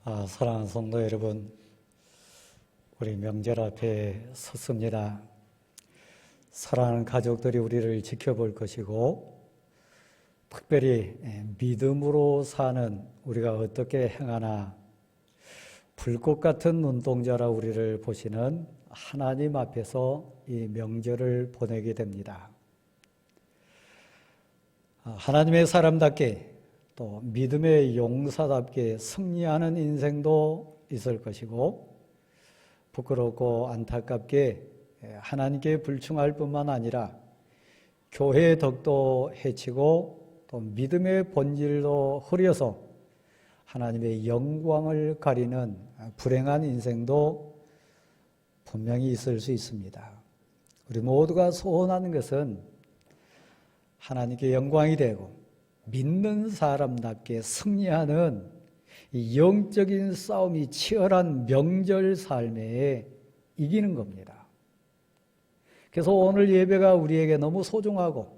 사랑하는 성도 여러분, 우리 명절 앞에 섰습니다. 사랑하는 가족들이 우리를 지켜볼 것이고, 특별히 믿음으로 사는 우리가 어떻게 행하나 불꽃 같은 눈동자라 우리를 보시는 하나님 앞에서 이 명절을 보내게 됩니다. 하나님의 사람답게 또 믿음의 용사답게 승리하는 인생도 있을 것이고, 부끄럽고 안타깝게 하나님께 불충할 뿐만 아니라 교회의 덕도 해치고 또 믿음의 본질도 흐려서 하나님의 영광을 가리는 불행한 인생도 분명히 있을 수 있습니다. 우리 모두가 소원하는 것은 하나님께 영광이 되고 믿는 사람답게 승리하는 이 영적인 싸움이 치열한 명절 삶에 이기는 겁니다. 그래서 오늘 예배가 우리에게 너무 소중하고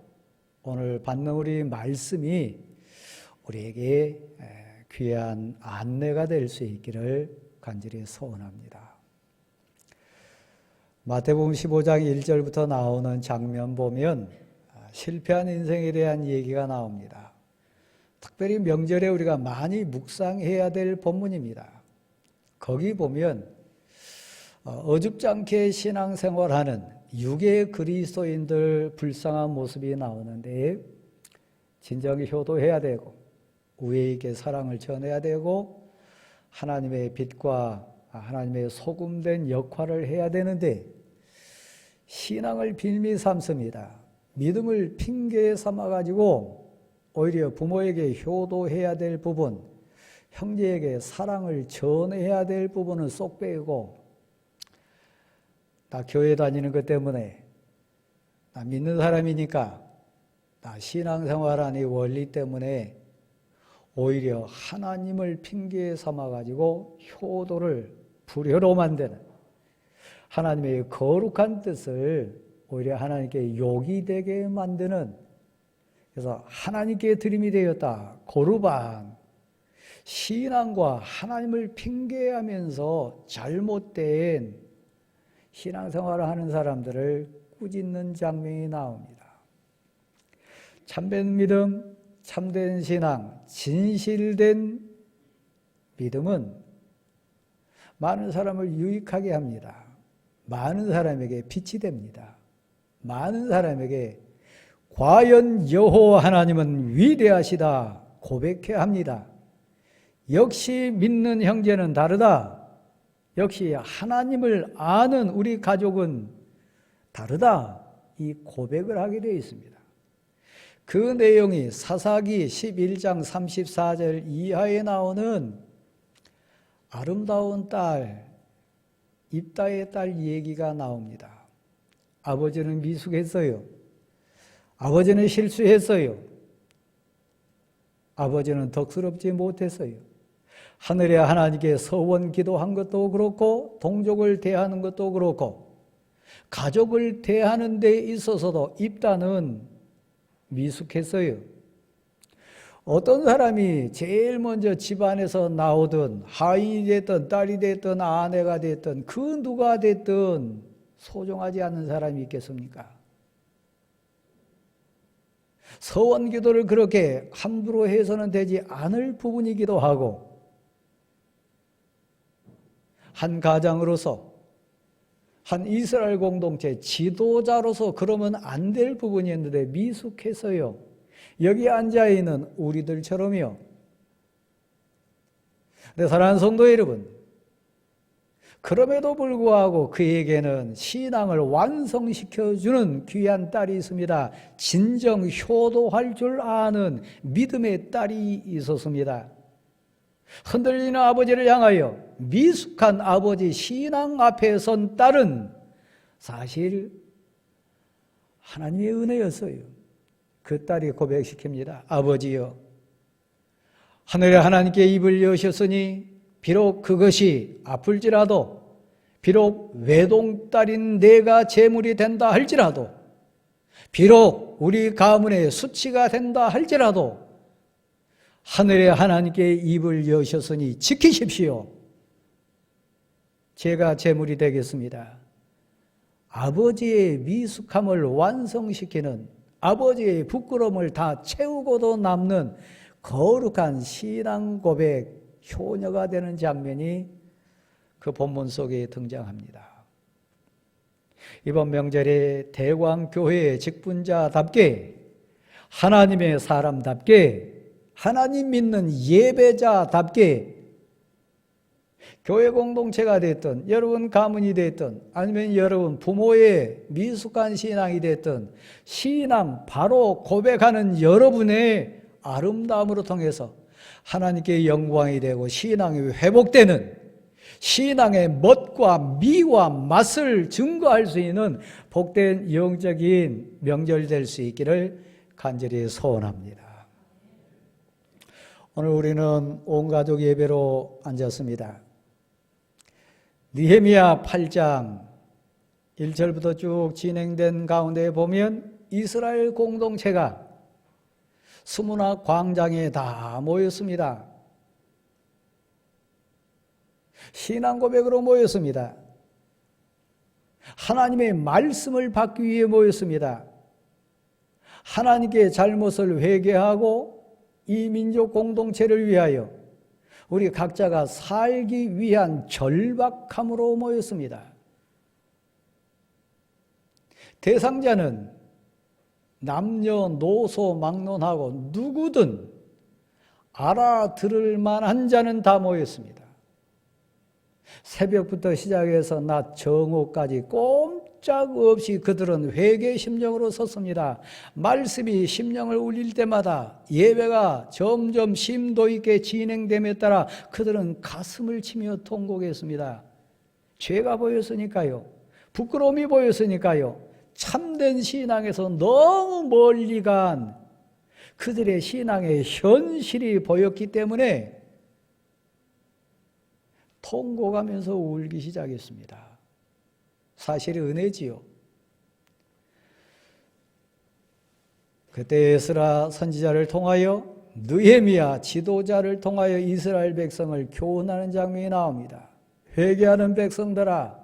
오늘 받는 우리 말씀이 우리에게 귀한 안내가 될 수 있기를 간절히 소원합니다. 마태복음 15장 1절부터 나오는 장면 보면 실패한 인생에 대한 얘기가 나옵니다. 특별히 명절에 우리가 많이 묵상해야 될 본문입니다. 거기 보면 어줍잖게 신앙생활하는 유괴 그리스도인들 불쌍한 모습이 나오는데, 진정히 효도해야 되고 우애에게 사랑을 전해야 되고 하나님의 빛과 하나님의 소금된 역할을 해야 되는데 신앙을 빌미 삼습니다. 믿음을 핑계 삼아가지고 오히려 부모에게 효도해야 될 부분, 형제에게 사랑을 전해야 될 부분은 쏙 빼고, 나 교회 다니는 것 때문에, 나 믿는 사람이니까, 나 신앙생활하는 이 원리 때문에 오히려 하나님을 핑계 삼아가지고 효도를 불효로 만드는, 하나님의 거룩한 뜻을 오히려 하나님께 욕이 되게 만드는, 그래서 하나님께 드림이 되었다, 고르반, 신앙과 하나님을 핑계하면서 잘못된 신앙생활을 하는 사람들을 꾸짖는 장면이 나옵니다. 참된 믿음, 참된 신앙, 진실된 믿음은 많은 사람을 유익하게 합니다. 많은 사람에게 빛이 됩니다. 많은 사람에게 과연 여호와 하나님은 위대하시다 고백해야 합니다. 역시 믿는 형제는 다르다. 역시 하나님을 아는 우리 가족은 다르다. 이 고백을 하게 되어 있습니다. 그 내용이 사사기 11장 34절 이하에 나오는 아름다운 딸, 입다의 딸 얘기가 나옵니다. 아버지는 미숙했어요. 아버지는 실수했어요. 아버지는 덕스럽지 못했어요. 하늘의 하나님께 서원 기도한 것도 그렇고 동족을 대하는 것도 그렇고 가족을 대하는 데 있어서도 입다는 미숙했어요. 어떤 사람이 제일 먼저 집안에서 나오든 하인이 됐든 딸이 됐든 아내가 됐든 그 누가 됐든 소중하지 않는 사람이 있겠습니까? 서원 기도를 그렇게 함부로 해서는 되지 않을 부분이기도 하고, 한 가장으로서, 한 이스라엘 공동체 지도자로서 그러면 안 될 부분이었는데 미숙해서요. 여기 앉아있는 우리들처럼요. 내 사랑하는 성도 여러분, 그럼에도 불구하고 그에게는 신앙을 완성시켜주는 귀한 딸이 있습니다. 진정 효도할 줄 아는 믿음의 딸이 있었습니다. 흔들리는 아버지를 향하여 미숙한 아버지 신앙 앞에 선 딸은 사실 하나님의 은혜였어요. 그 딸이 고백시킵니다. 아버지여, 하늘의 하나님께 입을 여셨으니 비록 그것이 아플지라도, 비록 외동딸인 내가 재물이 된다 할지라도, 비록 우리 가문의 수치가 된다 할지라도 하늘의 하나님께 입을 여셨으니 지키십시오. 제가 제물이 되겠습니다. 아버지의 미숙함을 완성시키는, 아버지의 부끄러움을 다 채우고도 남는 거룩한 신앙 고백 효녀가 되는 장면이 그 본문 속에 등장합니다. 이번 명절에 대광교회의 직분자답게, 하나님의 사람답게, 하나님 믿는 예배자답게, 교회 공동체가 됐든, 여러분 가문이 됐든, 아니면 여러분 부모의 미숙한 신앙이 됐든, 신앙 바로 고백하는 여러분의 아름다움으로 통해서 하나님께 영광이 되고 신앙이 회복되는, 신앙의 멋과 미와 맛을 증거할 수 있는 복된 영적인 명절 될 수 있기를 간절히 소원합니다. 오늘 우리는 온 가족 예배로 앉았습니다. 느헤미야 8장 1절부터 쭉 진행된 가운데 보면 이스라엘 공동체가 스무나 광장에 다 모였습니다. 신앙 고백으로 모였습니다. 하나님의 말씀을 받기 위해 모였습니다. 하나님께 잘못을 회개하고 이 민족 공동체를 위하여 우리 각자가 살기 위한 절박함으로 모였습니다. 대상자는 남녀노소 막론하고 누구든 알아들을 만한 자는 다 모였습니다. 새벽부터 시작해서 낮 정오까지 꼼짝없이 그들은 회개 심령으로 섰습니다. 말씀이 심령을 울릴 때마다 예배가 점점 심도 있게 진행됨에 따라 그들은 가슴을 치며 통곡했습니다. 죄가 보였으니까요. 부끄러움이 보였으니까요. 참된 신앙에서 너무 멀리 간 그들의 신앙의 현실이 보였기 때문에 통곡하면서 울기 시작했습니다. 사실이 은혜지요. 그때 에스라 선지자를 통하여 느헤미야 지도자를 통하여 이스라엘 백성을 교훈하는 장면이 나옵니다. 회개하는 백성들아,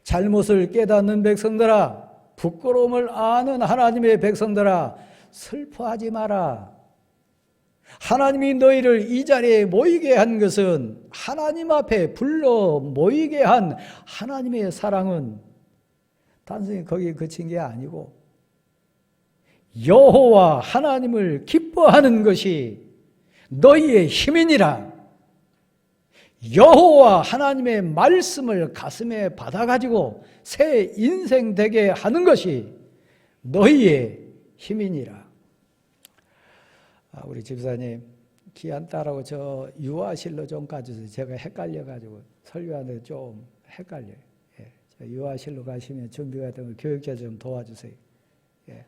잘못을 깨닫는 백성들아, 부끄러움을 아는 하나님의 백성들아, 슬퍼하지 마라. 하나님이 너희를 이 자리에 모이게 한 것은, 하나님 앞에 불러 모이게 한 하나님의 사랑은 단순히 거기에 그친 게 아니고 여호와 하나님을 기뻐하는 것이 너희의 힘이니라. 여호와 하나님의 말씀을 가슴에 받아가지고 새 인생 되게 하는 것이 너희의 힘이니라. 우리 집사님 귀한 딸하고 저 유아실로 좀 가주세요. 제가 헷갈려가지고 설교하는데 좀 헷갈려요. 예, 저 유아실로 가시면 준비가 되면 교육자 좀 도와주세요. 예,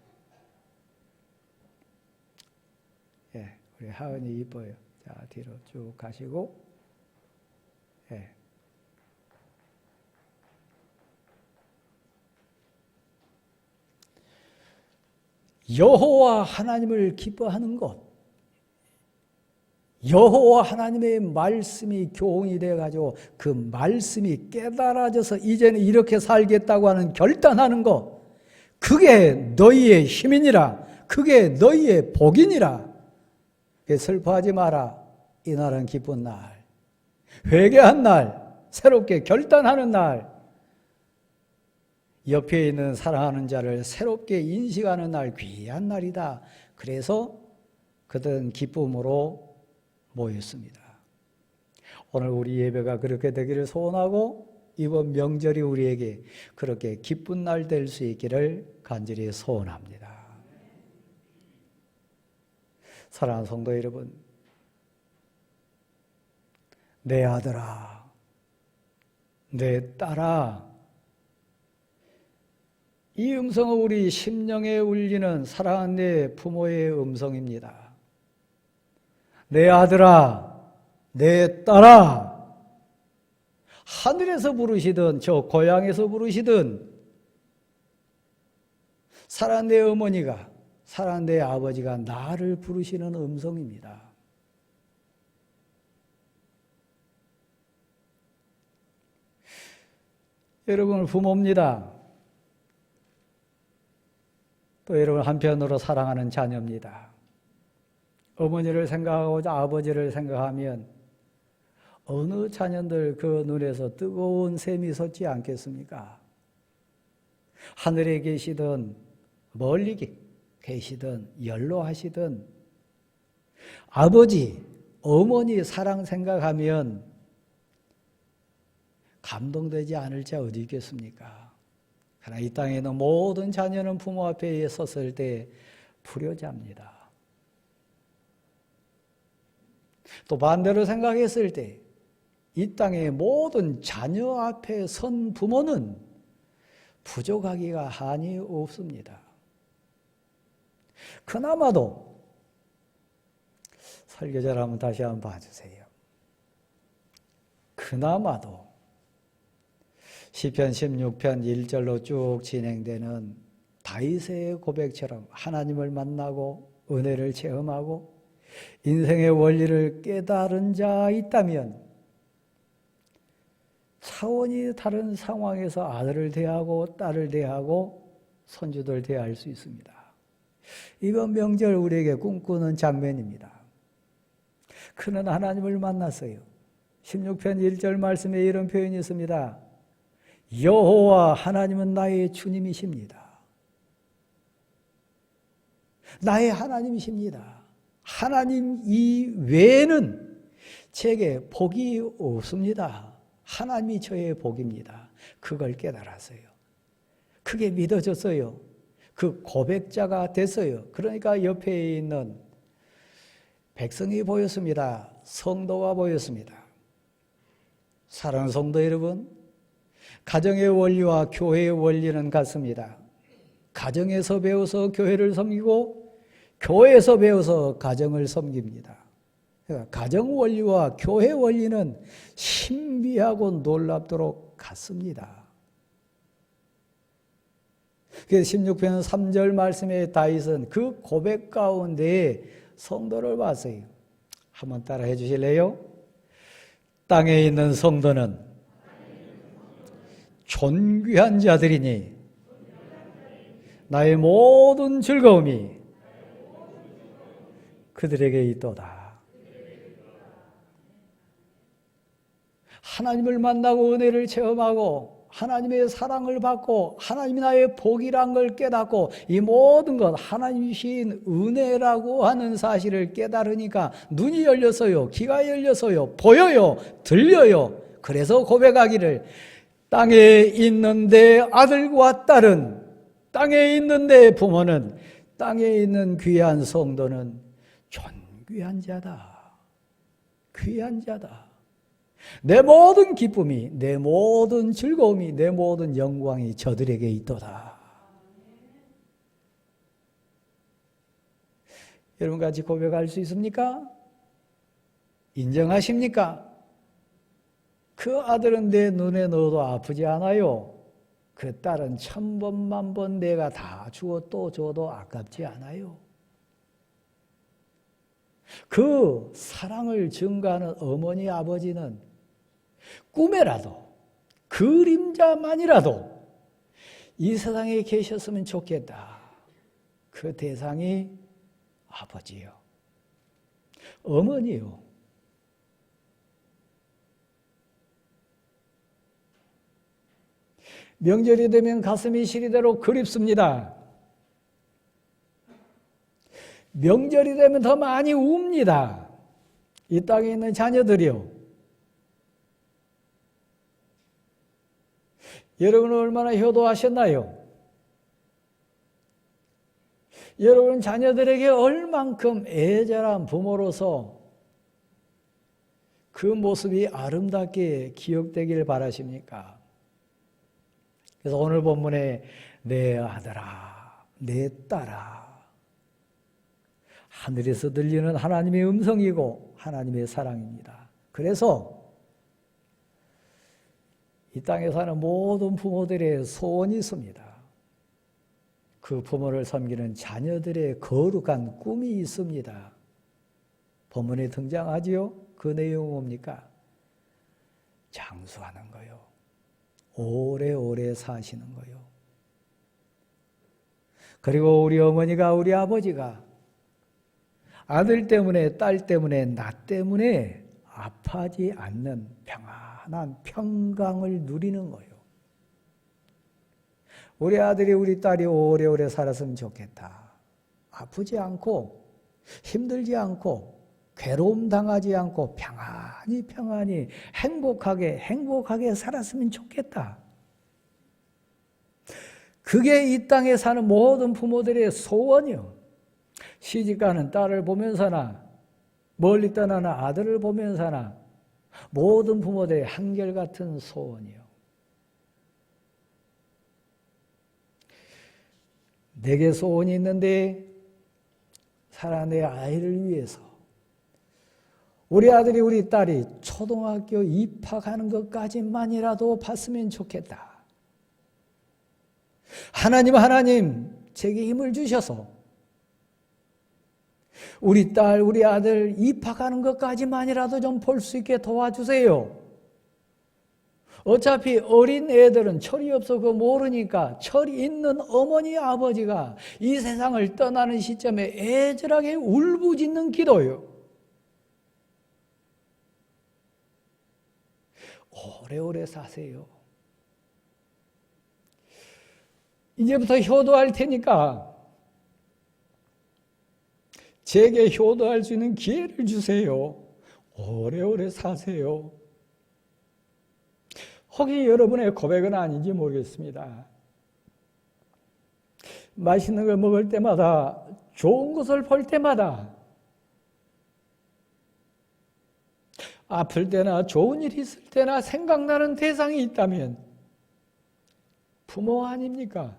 예, 우리 하은이 이뻐요. 자, 뒤로 쭉 가시고, 예. 여호와 하나님을 기뻐하는 것, 여호와 하나님의 말씀이 교훈이 되어가지고 그 말씀이 깨달아져서 이제는 이렇게 살겠다고 하는 결단하는 것, 그게 너희의 힘이니라. 그게 너희의 복이니라. 슬퍼하지 마라. 이날은 기쁜 날, 회개한 날, 새롭게 결단하는 날, 옆에 있는 사랑하는 자를 새롭게 인식하는 날, 귀한 날이다. 그래서 그들은 기쁨으로 모였습니다. 오늘 우리 예배가 그렇게 되기를 소원하고 이번 명절이 우리에게 그렇게 기쁜 날 될 수 있기를 간절히 소원합니다. 사랑하는 성도 여러분, 내 아들아, 내 딸아, 이 음성은 우리 심령에 울리는 사랑하는 내 부모의 음성입니다. 내 아들아, 내 딸아, 하늘에서 부르시든 저 고향에서 부르시든 사랑하는 내 어머니가, 사랑하는 내 아버지가 나를 부르시는 음성입니다. 여러분은 부모입니다. 또 여러분 한편으로 사랑하는 자녀입니다. 어머니를 생각하고 아버지를 생각하면 어느 자녀들 그 눈에서 뜨거운 샘이 솟지 않겠습니까? 하늘에 계시든 멀리 계시든 연로하시든 아버지, 어머니 사랑 생각하면 감동되지 않을 자 어디 있겠습니까? 그러나 이 땅에 있는 모든 자녀는 부모 앞에 섰을 때 불효자입니다. 또 반대로 생각했을 때 이 땅의 모든 자녀 앞에 선 부모는 부족하기가 한이 없습니다. 그나마도 설교자를 한번 다시 한번 봐주세요. 그나마도 시편 16편 1절로 쭉 진행되는 다윗의 고백처럼 하나님을 만나고 은혜를 체험하고 인생의 원리를 깨달은 자 있다면 차원이 다른 상황에서 아들을 대하고 딸을 대하고 손주들 대할 수 있습니다. 이번 명절 우리에게 꿈꾸는 장면입니다. 그는 하나님을 만났어요. 16편 1절 말씀에 이런 표현이 있습니다. 여호와 하나님은 나의 주님이십니다. 나의 하나님이십니다. 하나님 이외에는 제게 복이 없습니다. 하나님이 저의 복입니다. 그걸 깨달았어요. 그게 믿어졌어요. 그 고백자가 됐어요. 그러니까 옆에 있는 백성이 보였습니다. 성도가 보였습니다. 사랑하는 성도 여러분, 가정의 원리와 교회의 원리는 같습니다. 가정에서 배워서 교회를 섬기고 교회에서 배워서 가정을 섬깁니다. 가정 원리와 교회 원리는 신비하고 놀랍도록 같습니다. 그래서 16편 3절 말씀에 다윗은 그 고백 가운데 성도를 봤어요. 한번 따라해 주실래요? 땅에 있는 성도는 존귀한 자들이니 나의 모든 즐거움이 그들에게 있도다. 하나님을 만나고 은혜를 체험하고 하나님의 사랑을 받고 하나님이 나의 복이란 걸 깨닫고 이 모든 것 하나님이 주신 은혜라고 하는 사실을 깨달으니까 눈이 열렸어요. 귀가 열렸어요. 보여요. 들려요. 그래서 고백하기를 땅에 있는 내 아들과 딸은 땅에 있는 내 부모는 땅에 있는 귀한 성도는 존귀한 자다. 귀한 자다. 내 모든 기쁨이, 내 모든 즐거움이, 내 모든 영광이 저들에게 있도다. 여러분 같이 고백할 수 있습니까? 인정하십니까? 그 아들은 내 눈에 넣어도 아프지 않아요. 그 딸은 1000번, 1000번 내가 다 주어 또 줘도 아깝지 않아요. 그 사랑을 증가하는 어머니, 아버지는 꿈에라도 그림자만이라도 이 세상에 계셨으면 좋겠다. 그 대상이 아버지요. 어머니요. 명절이 되면 가슴이 시리도록 그립습니다. 명절이 되면 더 많이 웁니다. 이 땅에 있는 자녀들이요. 여러분은 얼마나 효도하셨나요? 여러분 자녀들에게 얼만큼 애절한 부모로서 그 모습이 아름답게 기억되길 바라십니까? 그래서 오늘 본문에 내 아들아, 내 딸아, 하늘에서 들리는 하나님의 음성이고 하나님의 사랑입니다. 그래서 이 땅에 사는 모든 부모들의 소원이 있습니다. 그 부모를 섬기는 자녀들의 거룩한 꿈이 있습니다. 본문에 등장하지요? 그 내용은 뭡니까? 장수하는 거요. 오래오래 사시는 거예요. 그리고 우리 어머니가, 우리 아버지가 아들 때문에, 딸 때문에, 나 때문에 아파하지 않는 평안한 평강을 누리는 거예요. 우리 아들이, 우리 딸이 오래오래 살았으면 좋겠다. 아프지 않고, 힘들지 않고, 괴로움 당하지 않고, 평안히, 행복하게 살았으면 좋겠다. 그게 이 땅에 사는 모든 부모들의 소원이요. 시집가는 딸을 보면서나, 멀리 떠나는 아들을 보면서나, 모든 부모들의 한결같은 소원이요. 내게 소원이 있는데, 사랑하는 내 아이를 위해서, 우리 아들이, 우리 딸이 초등학교 입학하는 것까지만이라도 봤으면 좋겠다. 하나님, 제게 힘을 주셔서 우리 딸, 우리 아들 입학하는 것까지만이라도 좀 볼 수 있게 도와주세요. 어차피 어린 애들은 철이 없어 그거 모르니까 철이 있는 어머니, 아버지가 이 세상을 떠나는 시점에 애절하게 울부짖는 기도요. 오래오래 사세요. 이제부터 효도할 테니까 제게 효도할 수 있는 기회를 주세요. 오래오래 사세요. 혹시 여러분의 고백은 아닌지 모르겠습니다. 맛있는 걸 먹을 때마다, 좋은 것을 볼 때마다, 아플 때나 좋은 일이 있을 때나 생각나는 대상이 있다면 부모 아닙니까?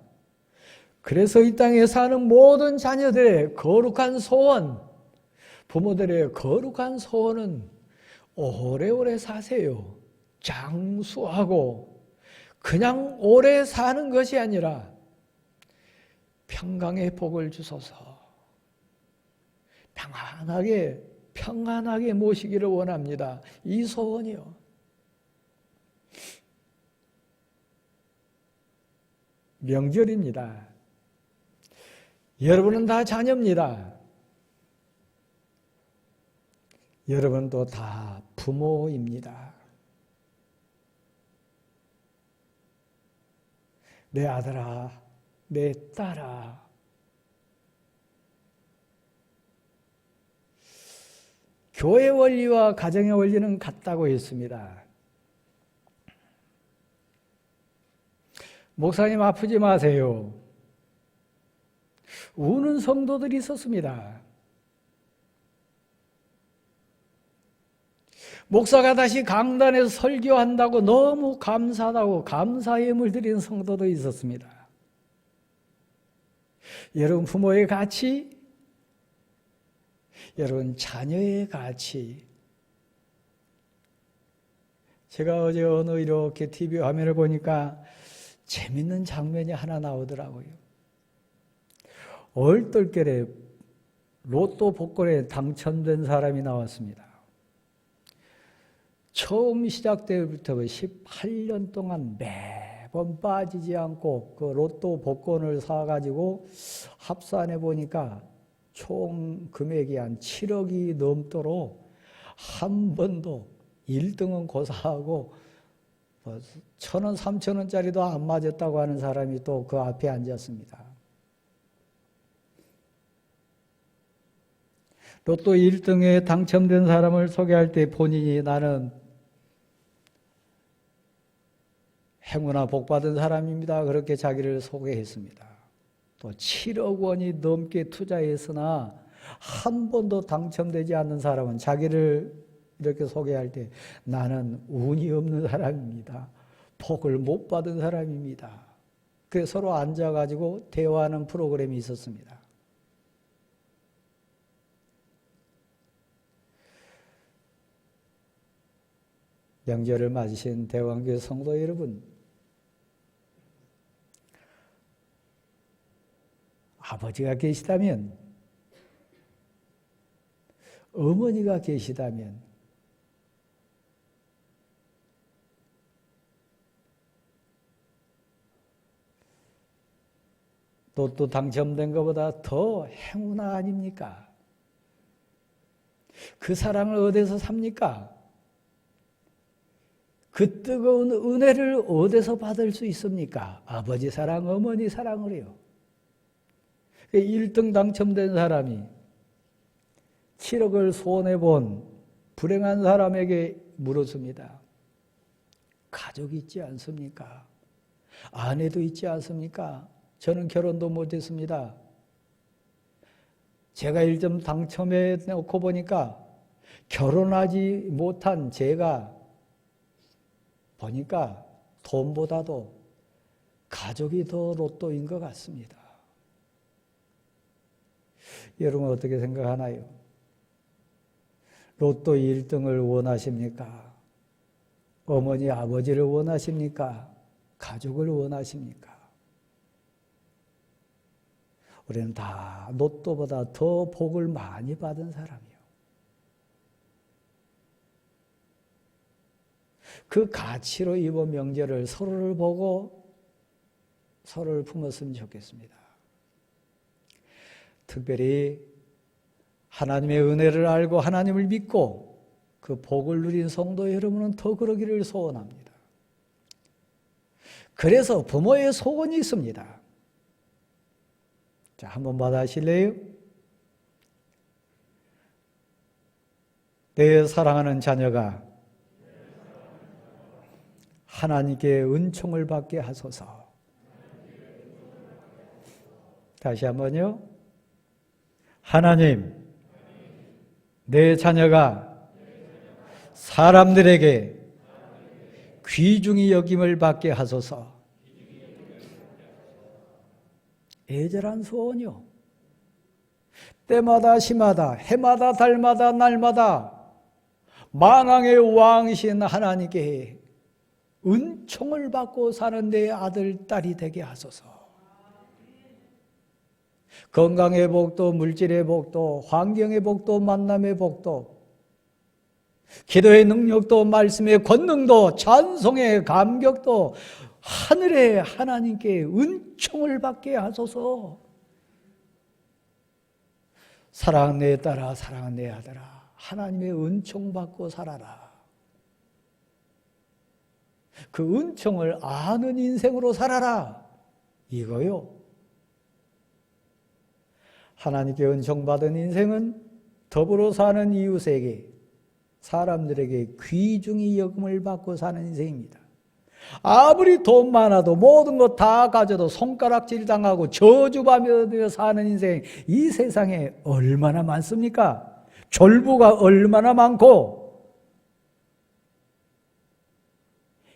그래서 이 땅에 사는 모든 자녀들의 거룩한 소원, 부모들의 거룩한 소원은 오래오래 사세요. 장수하고 그냥 오래 사는 것이 아니라 평강의 복을 주소서. 평안하게 모시기를 원합니다. 이 소원이요. 명절입니다. 여러분은 다 자녀입니다. 여러분도 다 부모입니다. 내 아들아, 내 딸아, 교회 원리와 가정의 원리는 같다고 했습니다. 목사님 아프지 마세요. 우는 성도들이 있었습니다. 목사가 다시 강단에서 설교한다고 너무 감사하다고 감사 예물 드리는 성도도 있었습니다. 여러분 부모의 가치, 여러분 자녀의 가치. 제가 어제 어느 이렇게 TV 화면을 보니까 재밌는 장면이 하나 나오더라고요. 얼떨결에 로또 복권에 당첨된 사람이 나왔습니다. 처음 시작때부터 18년 동안 매번 빠지지 않고 그 로또 복권을 사가지고 합산해 보니까 총 금액이 한 7억이 넘도록 한 번도 1등은 고사하고 1,000원, 3,000원짜리도 안 맞았다고 하는 사람이 또 그 앞에 앉았습니다. 로또 1등에 당첨된 사람을 소개할 때 본인이 나는 행운아 복받은 사람입니다. 그렇게 자기를 소개했습니다. 또 7억 원이 넘게 투자했으나 한 번도 당첨되지 않는 사람은 자기를 이렇게 소개할 때 나는 운이 없는 사람입니다. 복을 못 받은 사람입니다. 그래서 서로 앉아가지고 대화하는 프로그램이 있었습니다. 명절을 맞으신 대왕교회 성도 여러분, 아버지가 계시다면, 어머니가 계시다면, 로또 당첨된 것보다 더 행운 아닙니까? 그 사랑을 어디서 삽니까? 그 뜨거운 은혜를 어디서 받을 수 있습니까? 아버지 사랑, 어머니 사랑을요. 1등 당첨된 사람이 7억을 손해본 불행한 사람에게 물었습니다. 가족이 있지 않습니까? 아내도 있지 않습니까? 저는 결혼도 못했습니다. 제가 1점 당첨해 놓고 보니까 결혼하지 못한 제가 보니까 돈보다도 가족이 더 로또인 것 같습니다. 여러분 어떻게 생각하나요? 로또 1등을 원하십니까? 어머니, 아버지를 원하십니까? 가족을 원하십니까? 우리는 다 로또보다 더 복을 많이 받은 사람이요. 그 가치로 이번 명절을 서로를 보고 서로를 품었으면 좋겠습니다. 특별히 하나님의 은혜를 알고 하나님을 믿고 그 복을 누린 성도 여러분은 더 그러기를 소원합니다. 그래서 부모의 소원이 있습니다. 자, 한번 받아실래요? 내 사랑하는 자녀가 하나님께 은총을 받게 하소서. 다시 한번요. 하나님, 내 자녀가 사람들에게 귀중히 여김을 받게 하소서. 애절한 소원이요. 때마다 시마다 해마다 달마다 날마다 만왕의 왕이신 하나님께 은총을 받고 사는 내 아들, 딸이 되게 하소서. 건강의 복도, 물질의 복도, 환경의 복도, 만남의 복도, 기도의 능력도, 말씀의 권능도, 찬송의 감격도 하늘의 하나님께 은총을 받게 하소서. 사랑하는 내 딸아, 사랑하는 내 아들아, 하나님의 은총 받고 살아라. 그 은총을 아는 인생으로 살아라. 이거요. 하나님께 은총받은 인생은 더불어 사는 이웃에게, 사람들에게 귀중히 여김을 받고 사는 인생입니다. 아무리 돈 많아도 모든 것 다 가져도 손가락질 당하고 저주받으며 사는 인생, 이 세상에 얼마나 많습니까? 졸부가 얼마나 많고,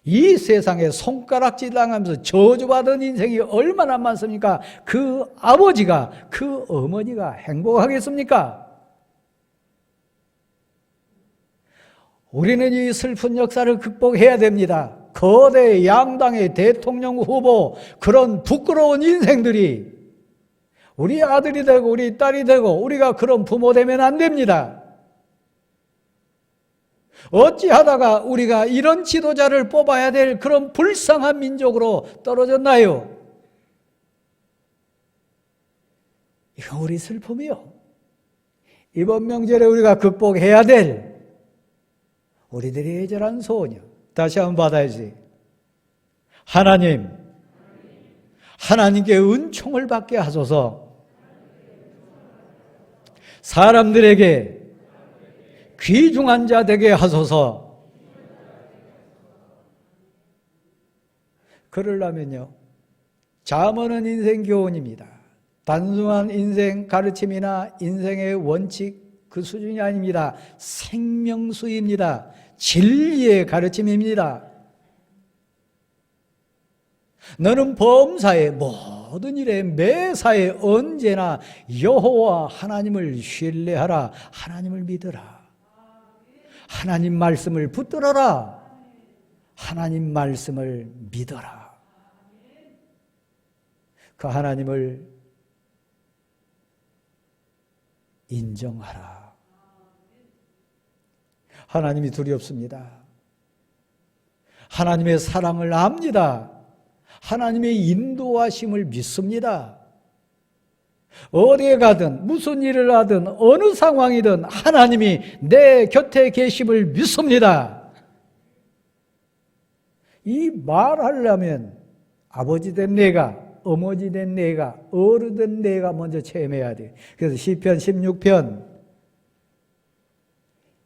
이 세상에 손가락질 당하면서 저주받은 인생이 얼마나 많습니까? 그 아버지가, 그 어머니가 행복하겠습니까? 우리는 이 슬픈 역사를 극복해야 됩니다. 거대 양당의 대통령 후보, 그런 부끄러운 인생들이 우리 아들이 되고 우리 딸이 되고 우리가 그런 부모 되면 안 됩니다. 어찌하다가 우리가 이런 지도자를 뽑아야 될 그런 불쌍한 민족으로 떨어졌나요? 이건 우리 슬픔이요. 이번 명절에 우리가 극복해야 될 우리들의 애절한 소원이요. 다시 한번 받아야지. 하나님, 하나님께 은총을 받게 하소서. 사람들에게 귀중한 자 되게 하소서. 그러려면요, 잠언은 인생 교훈입니다. 단순한 인생 가르침이나 인생의 원칙, 그 수준이 아닙니다. 생명수입니다. 진리의 가르침입니다. 너는 범사에 모든 일에 매사에 언제나 여호와 하나님을 신뢰하라. 하나님을 믿어라. 하나님 말씀을 붙들어라. 하나님 말씀을 믿어라. 그 하나님을 인정하라. 하나님이 두렵습니다. 하나님의 사랑을 압니다. 하나님의 인도하심을 믿습니다. 어디에 가든 무슨 일을 하든 어느 상황이든 하나님이 내 곁에 계심을 믿습니다. 이 말하려면 아버지 된 내가, 어머니 된 내가, 어른 된 내가 먼저 체험해야 돼. 그래서 시편 16편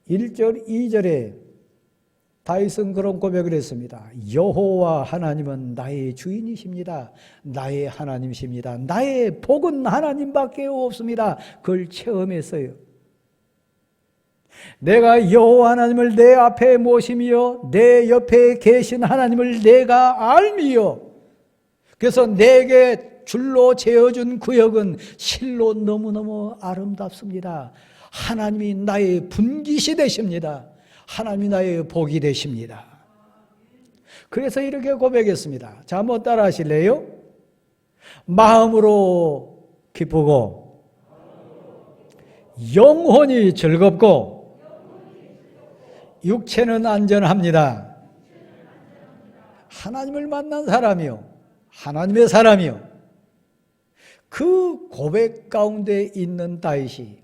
1절 2절에 다윗은 그런 고백을 했습니다. 여호와 하나님은 나의 주인이십니다. 나의 하나님이십니다. 나의 복은 하나님밖에 없습니다. 그걸 체험했어요. 내가 여호와 하나님을 내 앞에 모시며 내 옆에 계신 하나님을 내가 알미요. 그래서 내게 줄로 재어준 구역은 실로 너무너무 아름답습니다. 하나님이 나의 분깃이 되십니다. 하나님이 나의 복이 되십니다. 그래서 이렇게 고백했습니다. 자, 한번 따라 하실래요? 마음으로 기쁘고 영혼이 즐겁고 육체는 안전합니다. 하나님을 만난 사람이요, 하나님의 사람이요, 그 고백 가운데 있는 다윗이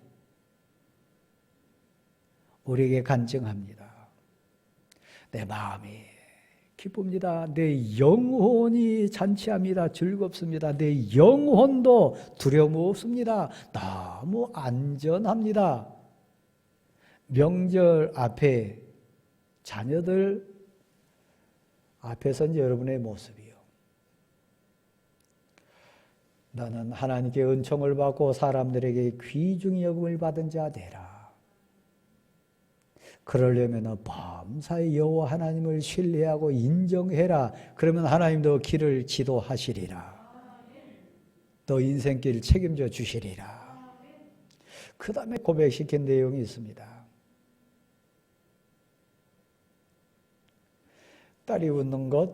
우리에게 간증합니다. 내 마음이 기쁩니다. 내 영혼이 잔치합니다. 즐겁습니다. 내 영혼도 두려움 없습니다. 너무 안전합니다. 명절 앞에 자녀들 앞에선 여러분의 모습이요. 너는 하나님께 은총을 받고 사람들에게 귀중히 여김을 받은 자 되라. 그러려면 범사의 여호와 하나님을 신뢰하고 인정해라. 그러면 하나님도 길을 지도하시리라. 너 인생길 책임져 주시리라. 그 다음에 고백시킨 내용이 있습니다. 딸이 웃는 것,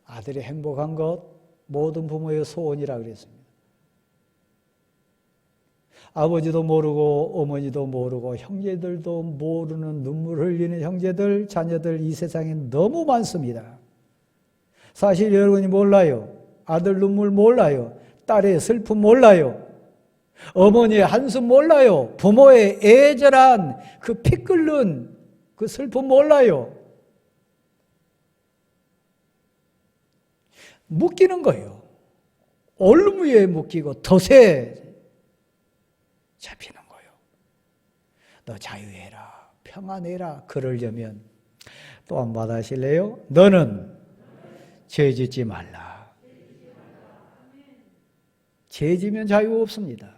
아들이 행복한 것, 모든 부모의 소원이라 그랬습니다. 아버지도 모르고 어머니도 모르고 형제들도 모르는 눈물 흘리는 형제들, 자녀들 이 세상에 너무 많습니다. 사실 여러분이 몰라요. 아들 눈물 몰라요. 딸의 슬픔 몰라요. 어머니의 한숨 몰라요. 부모의 애절한 그 피 끓는 그 슬픔 몰라요. 묶이는 거예요. 얼음 위에 묶이고 덫에 잡히는 거예요. 너 자유해라, 평안해라. 그러려면 또 한 번 하실래요? 너는 죄 짓지 말라. 죄 지면 자유 없습니다.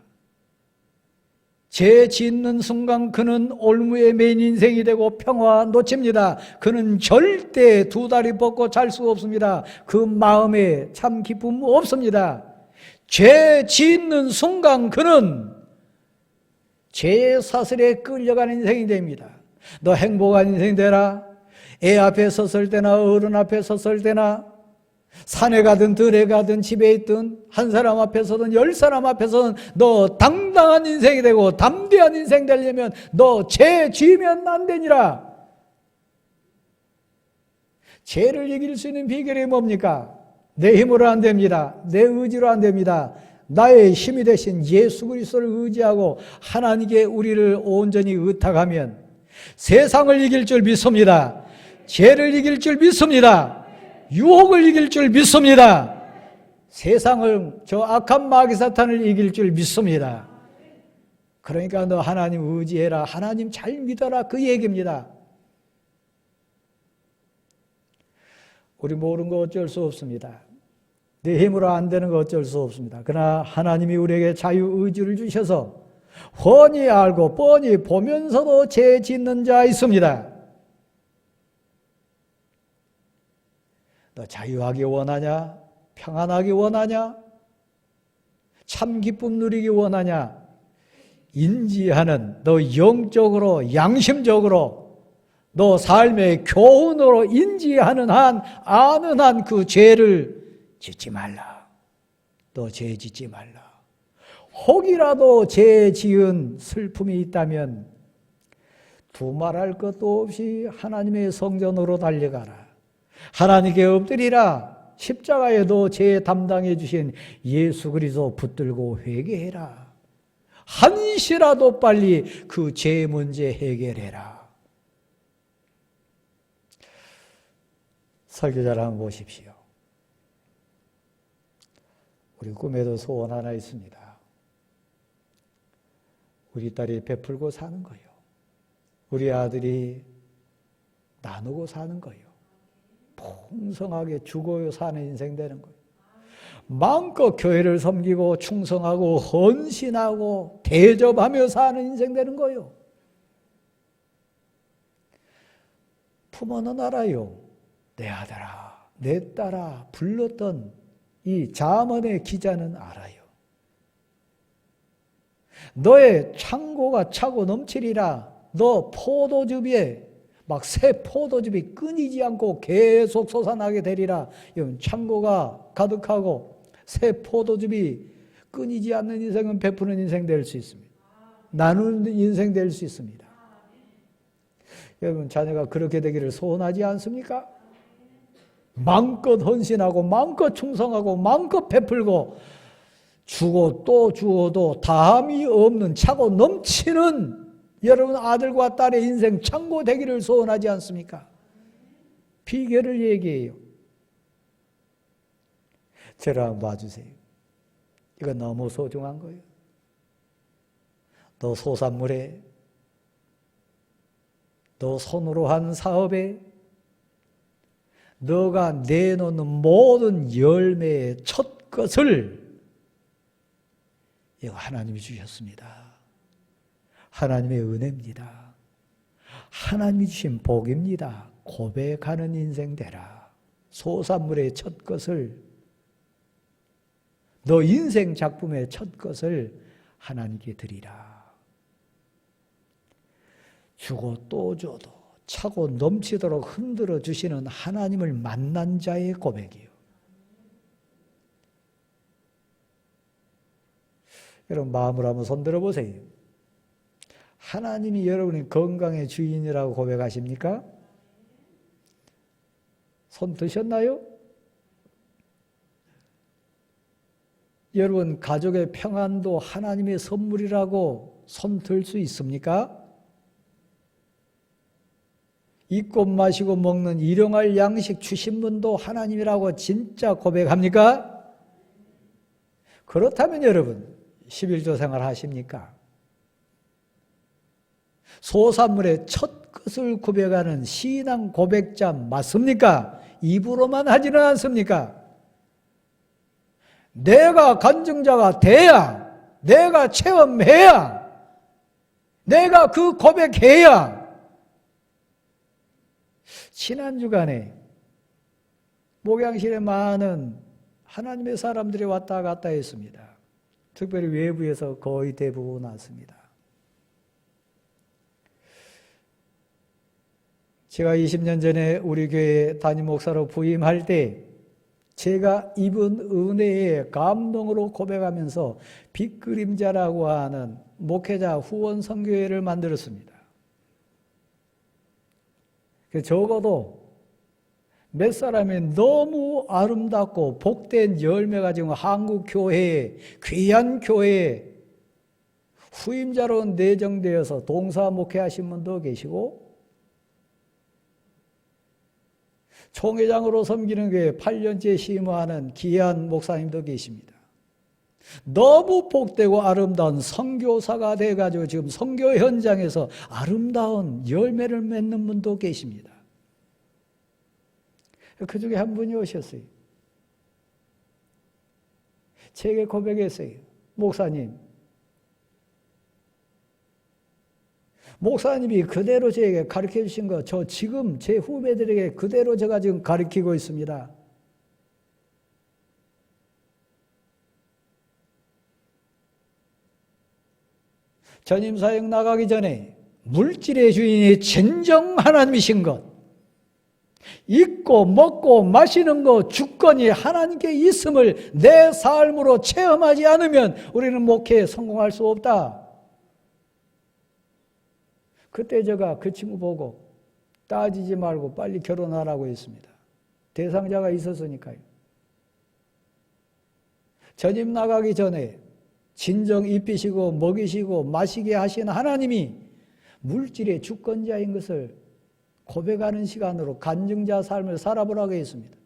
죄 짓는 순간 그는 올무에 매인 인생이 되고 평화 놓칩니다. 그는 절대 두 다리 뻗고 잘 수 없습니다. 그 마음에 참 기쁨 없습니다. 죄 짓는 순간 그는 죄의 사슬에 끌려가는 인생이 됩니다. 너 행복한 인생 되라. 애 앞에 섰을 때나 어른 앞에 섰을 때나 산에 가든 들에 가든 집에 있든 한 사람 앞에서든 10사람 앞에서든 너 당당한 인생이 되고 담대한 인생 되려면 너 죄 지으면 안 되니라. 죄를 이길 수 있는 비결이 뭡니까? 내 힘으로 안 됩니다. 내 의지로 안 됩니다. 나의 힘이 되신 예수 그리스도를 의지하고 하나님께 우리를 온전히 의탁하면 세상을 이길 줄 믿습니다. 죄를 이길 줄 믿습니다. 유혹을 이길 줄 믿습니다. 세상을, 저 악한 마귀 사탄을 이길 줄 믿습니다. 그러니까 너 하나님 의지해라. 하나님 잘 믿어라. 그 얘기입니다. 우리 모르는 거 어쩔 수 없습니다. 내 힘으로 안 되는 거 어쩔 수 없습니다. 그러나 하나님이 우리에게 자유의지를 주셔서 훤히 알고 뻔히 보면서도 죄 짓는 자 있습니다. 너 자유하기 원하냐? 평안하기 원하냐? 참 기쁨 누리기 원하냐? 인지하는, 너 영적으로 양심적으로 너 삶의 교훈으로 인지하는 한, 아는 한 그 죄를 짓지 말라. 너 죄 짓지 말라. 혹이라도 죄 지은 슬픔이 있다면 두말할 것도 없이 하나님의 성전으로 달려가라. 하나님께 엎드리라. 십자가에 너 죄 담당해 주신 예수 그리스도 붙들고 회개해라. 한시라도 빨리 그 죄 문제 해결해라. 설교자를 한번 보십시오. 우리 꿈에도 소원 하나 있습니다. 우리 딸이 베풀고 사는 거예요. 우리 아들이 나누고 사는 거예요. 풍성하게 주고 사는 인생 되는 거예요. 마음껏 교회를 섬기고 충성하고 헌신하고 대접하며 사는 인생 되는 거예요. 부모는 알아요. 내 아들아, 내 딸아 불렀던 이 잠언의 기자는 알아요. 너의 창고가 차고 넘치리라. 너 포도즙에 막 새 포도즙이 끊이지 않고 계속 솟아나게 되리라. 이건 창고가 가득하고 새 포도즙이 끊이지 않는 인생은 베푸는 인생 될 수 있습니다. 나누는 인생 될 수 있습니다. 여러분 자녀가 그렇게 되기를 소원하지 않습니까? 마음껏 헌신하고 마음껏 충성하고 마음껏 베풀고 주고 또 주어도 다함이 없는 차고 넘치는 여러분 아들과 딸의 인생 창고 되기를 소원하지 않습니까? 비결을 얘기해요. 저를 한번 봐주세요. 이거 너무 소중한 거예요. 너 소산물에, 너 손으로 한 사업에, 너가 내놓는 모든 열매의 첫 것을 이거 하나님이 주셨습니다. 하나님의 은혜입니다. 하나님이 주신 복입니다. 고백하는 인생 되라. 소산물의 첫 것을, 너 인생 작품의 첫 것을 하나님께 드리라. 주고 또 줘도 차고 넘치도록 흔들어 주시는 하나님을 만난 자의 고백이요. 여러분 마음으로 한번 손들어 보세요. 하나님이 여러분의 건강의 주인이라고 고백하십니까? 손 드셨나요? 여러분 가족의 평안도 하나님의 선물이라고 손 들 수 있습니까? 입고 마시고 먹는 일용할 양식 주신 분도 하나님이라고 진짜 고백합니까? 그렇다면 여러분 11조 생활 하십니까? 소산물의 첫 것을 고백하는 신앙 고백자 맞습니까? 입으로만 하지는 않습니까? 내가 간증자가 돼야, 내가 체험해야, 내가 그 고백해야. 지난 주간에 목양실에 많은 하나님의 사람들이 왔다 갔다 했습니다. 특별히 외부에서 거의 대부분 왔습니다. 제가 20년 전에 우리 교회 담임 목사로 부임할 때 제가 입은 은혜의 감동으로 고백하면서 빛그림자라고 하는 목회자 후원 선교회를 만들었습니다. 적어도 몇 사람이 너무 아름답고 복된 열매가 지금 한국 교회에, 귀한 교회에 후임자로 내정되어서 동사 목회하신 분도 계시고 총회장으로 섬기는 교회에 8년째 심호하는 귀한 목사님도 계십니다. 너무 복되고 아름다운 선교사가 돼가지고 지금 선교 현장에서 아름다운 열매를 맺는 분도 계십니다. 그 중에 한 분이 오셨어요. 제게 고백했어요. 목사님이 그대로 저에게 가르쳐 주신 거, 저 지금 제 후배들에게 그대로 제가 지금 가르치고 있습니다. 전임사역 나가기 전에 물질의 주인이 진정 하나님이신 것, 입고 먹고 마시는 것 주권이 하나님께 있음을 내 삶으로 체험하지 않으면 우리는 목회에 성공할 수 없다. 그때 제가 그 친구 보고 따지지 말고 빨리 결혼하라고 했습니다. 대상자가 있었으니까요. 전임 나가기 전에 진정 입히시고 먹이시고 마시게 하신 하나님이 물질의 주권자인 것을 고백하는 시간으로 간증자 삶을 살아보라고 했습니다.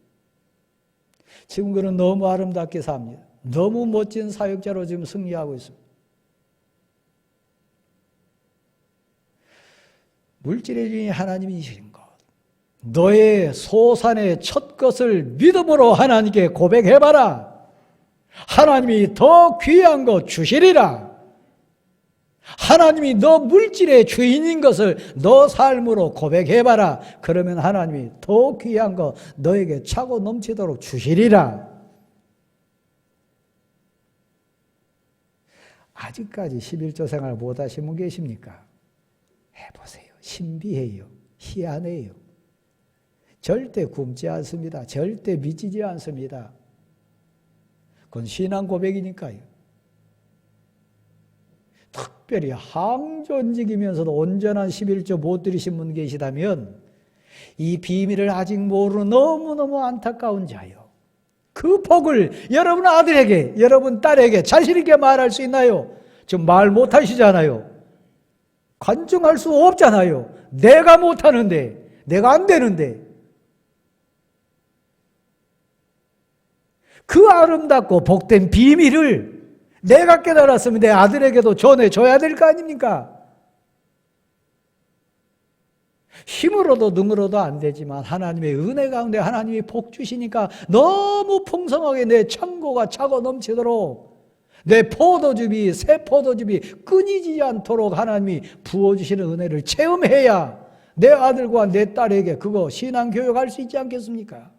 지금 그는 너무 아름답게 삽니다. 너무 멋진 사역자로 지금 승리하고 있습니다. 물질의 주인이 하나님이신 것, 너의 소산의 첫 것을 믿음으로 하나님께 고백해봐라. 하나님이 더 귀한 것 주시리라. 하나님이 너 물질의 주인인 것을 너 삶으로 고백해봐라. 그러면 하나님이 더 귀한 것 너에게 차고 넘치도록 주시리라. 아직까지 11조 생활 못하신 분 계십니까? 해보세요. 신비해요. 희한해요. 절대 굶지 않습니다. 절대 미치지 않습니다. 그건 신앙 고백이니까요. 특별히 항존직이면서도 온전한 11조 못 드리신 분 계시다면 이 비밀을 아직 모르는 너무너무 안타까운 자요. 그 복을 여러분 아들에게, 여러분 딸에게 자신 있게 말할 수 있나요? 지금 말 못하시잖아요. 간증할 수 없잖아요. 내가 못하는데, 내가 안 되는데. 그 아름답고 복된 비밀을 내가 깨달았으면 내 아들에게도 전해줘야 될 거 아닙니까? 힘으로도 능으로도 안 되지만 하나님의 은혜 가운데 하나님이 복 주시니까 너무 풍성하게 내 창고가 차고 넘치도록 내 포도즙이, 새 포도즙이 끊이지 않도록 하나님이 부어주시는 은혜를 체험해야 내 아들과 내 딸에게 그거 신앙교육할 수 있지 않겠습니까?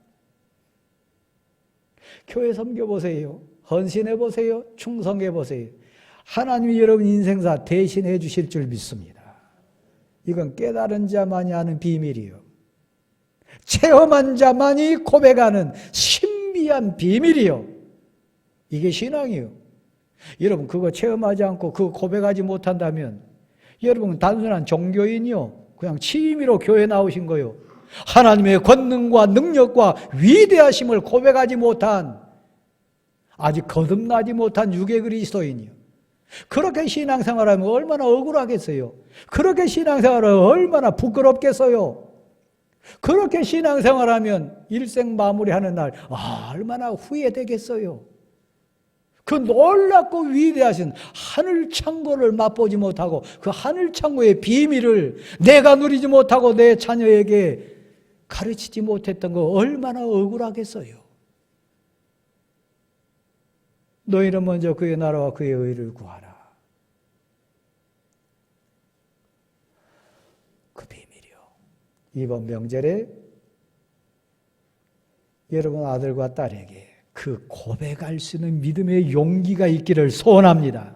교회 섬겨보세요. 헌신해보세요. 충성해보세요. 하나님이 여러분 인생사 대신해 주실 줄 믿습니다. 이건 깨달은 자만이 아는 비밀이요. 체험한 자만이 고백하는 신비한 비밀이요. 이게 신앙이요. 여러분 그거 체험하지 않고 그거 고백하지 못한다면 여러분 단순한 종교인이요. 그냥 취미로 교회 나오신 거요. 하나님의 권능과 능력과 위대하심을 고백하지 못한 아직 거듭나지 못한 유괴 그리스도인이요. 그렇게 신앙생활하면 얼마나 억울하겠어요. 그렇게 신앙생활하면 얼마나 부끄럽겠어요. 그렇게 신앙생활하면 일생 마무리하는 날 얼마나 후회되겠어요. 그 놀랍고 위대하신 하늘 창고를 맛보지 못하고 그 하늘 창고의 비밀을 내가 누리지 못하고 내 자녀에게 가르치지 못했던 거 얼마나 억울하겠어요. 너희는 먼저 그의 나라와 그의 의를 구하라. 그 비밀이요. 이번 명절에 여러분 아들과 딸에게 그 고백할 수 있는 믿음의 용기가 있기를 소원합니다.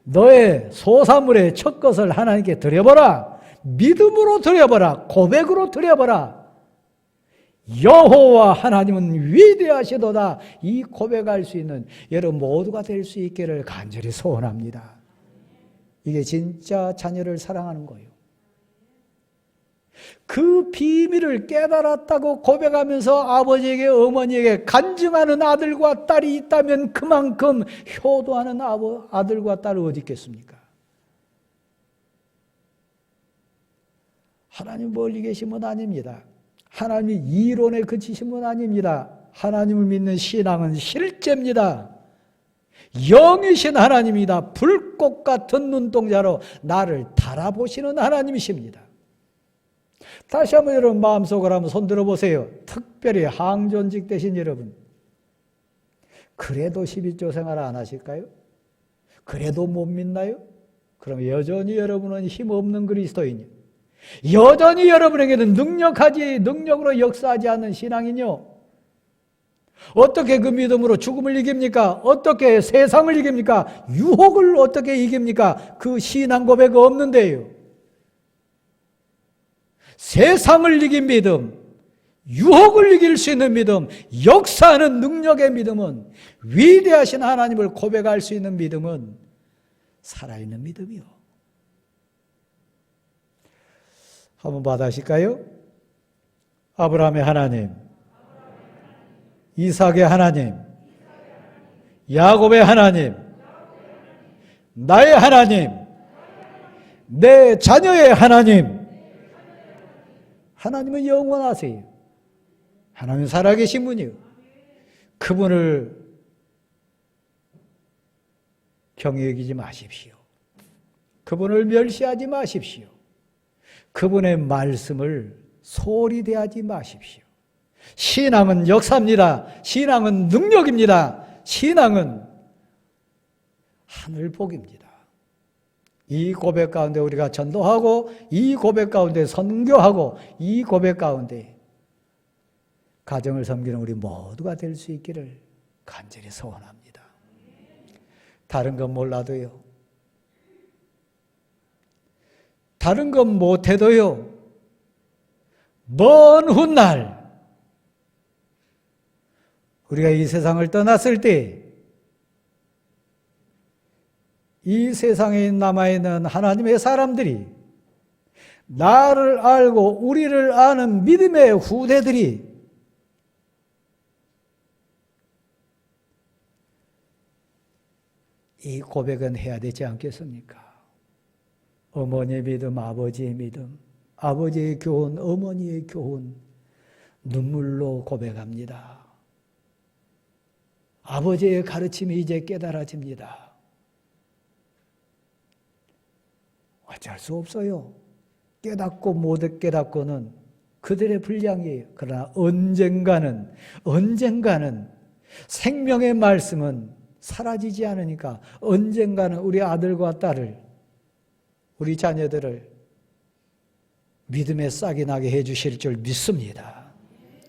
너의 소사물의 첫 것을 하나님께 드려보라. 믿음으로 드려보라. 고백으로 드려보라. 여호와 하나님은 위대하시도다. 이 고백할 수 있는 여러분 모두가 될 수 있기를 간절히 소원합니다. 이게 진짜 자녀를 사랑하는 거예요. 그 비밀을 깨달았다고 고백하면서 아버지에게 어머니에게 간증하는 아들과 딸이 있다면 그만큼 효도하는 아들과 딸은 어디 있겠습니까? 하나님 멀리 계신 분 아닙니다. 하나님이 이론에 그치신 분 아닙니다. 하나님을 믿는 신앙은 실제입니다. 영이신 하나님이다. 불꽃 같은 눈동자로 나를 달아보시는 하나님이십니다. 다시 한번 여러분 마음속으로 한번 손들어 보세요. 특별히 항존직 되신 여러분. 그래도 12조 생활 안 하실까요? 그래도 못 믿나요? 그럼 여전히 여러분은 힘없는 그리스도인이요. 여전히 여러분에게는 능력으로 역사하지 않는 신앙이요. 어떻게 그 믿음으로 죽음을 이깁니까? 어떻게 세상을 이깁니까? 유혹을 어떻게 이깁니까? 그 신앙 고백 없는데요. 세상을 이긴 믿음, 유혹을 이길 수 있는 믿음, 역사하는 능력의 믿음은, 위대하신 하나님을 고백할 수 있는 믿음은 살아있는 믿음이요. 한번 받아실까요? 아브라함의 하나님, 이삭의 하나님, 야곱의 하나님, 나의 하나님, 내 자녀의 하나님. 하나님은 영원하세요. 하나님 살아계신 분이요. 그분을 경히 여기지 마십시오. 그분을 멸시하지 마십시오. 그분의 말씀을 소홀히 대하지 마십시오. 신앙은 역사입니다. 신앙은 능력입니다. 신앙은 하늘복입니다. 이 고백 가운데 우리가 전도하고, 이 고백 가운데 선교하고, 이 고백 가운데 가정을 섬기는 우리 모두가 될 수 있기를 간절히 소원합니다. 다른 건 몰라도요, 다른 건 못해도요, 먼 훗날 우리가 이 세상을 떠났을 때 이 세상에 남아있는 하나님의 사람들이, 나를 알고 우리를 아는 믿음의 후대들이 이 고백은 해야 되지 않겠습니까? 어머니의 믿음, 아버지의 믿음, 아버지의 교훈, 어머니의 교훈, 눈물로 고백합니다. 아버지의 가르침이 이제 깨달아집니다. 어쩔 수 없어요. 깨닫고 못 깨닫고는 그들의 분량이에요. 그러나 언젠가는 생명의 말씀은 사라지지 않으니까 언젠가는 우리 아들과 딸을, 우리 자녀들을 믿음의 싹이 나게 해 주실 줄 믿습니다.